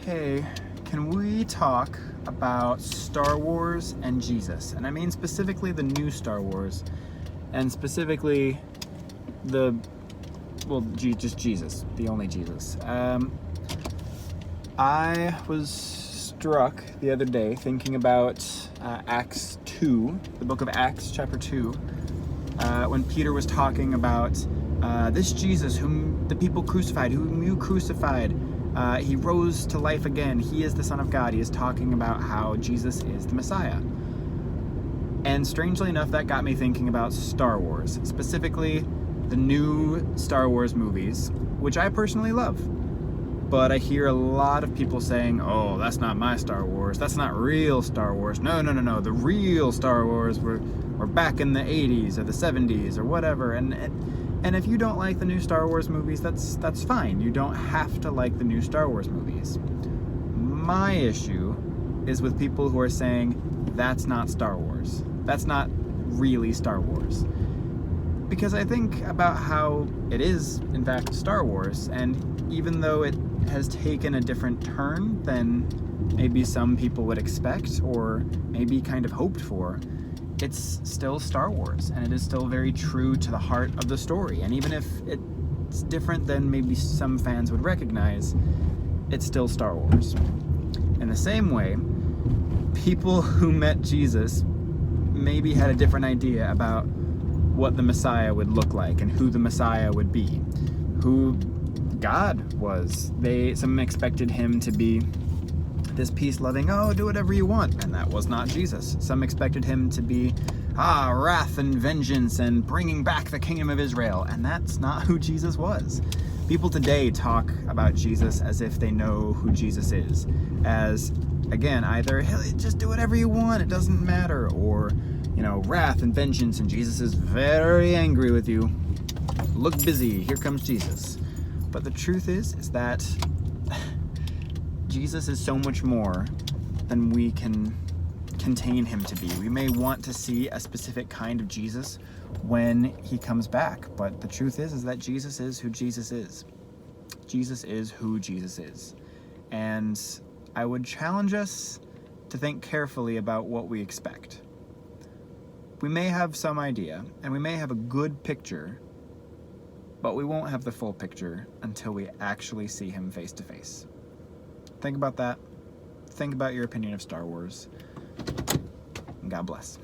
Hey, can we talk about Star Wars and Jesus? And I mean specifically the new Star Wars, and specifically just Jesus, the only Jesus. I was struck the other day thinking about Acts 2, the book of Acts, chapter 2, when Peter was talking about this Jesus whom the people crucified, whom you crucified. He rose to life again. He is the Son of God. He is talking about how Jesus is the Messiah. And strangely enough, that got me thinking about Star Wars, specifically the new Star Wars movies, which I personally love. But I hear a lot of people saying, oh, that's not my Star Wars. That's not real Star Wars. No. The real Star Wars were back in the 80s or the 70s or whatever. And if you don't like the new Star Wars movies, that's fine. You don't have to like the new Star Wars movies. My issue is with people who are saying that's not Star Wars. That's not really Star Wars. Because I think about how it is, in fact, Star Wars, and even though it has taken a different turn than maybe some people would expect or maybe kind of hoped for, it's still Star Wars, and it is still very true to the heart of the story. And even if it's different than maybe some fans would recognize, it's still Star Wars. In the same way, people who met Jesus maybe had a different idea about what the Messiah would look like and who the Messiah would be, who God was. Some expected him to be this peace-loving, oh, do whatever you want, and that was not Jesus. Some expected him to be, wrath and vengeance and bringing back the kingdom of Israel, and that's not who Jesus was. People today talk about Jesus as if they know who Jesus is, as, again, either, hey, just do whatever you want, it doesn't matter, or, wrath and vengeance, and Jesus is very angry with you. Look busy, here comes Jesus. But the truth is that Jesus is so much more than we can contain him to be. We may want to see a specific kind of Jesus when he comes back, but the truth is that Jesus is who Jesus is. Jesus is who Jesus is. And I would challenge us to think carefully about what we expect. We may have some idea, and we may have a good picture, but we won't have the full picture until we actually see him face to face. Think about that. Think about your opinion of Star Wars. And God bless.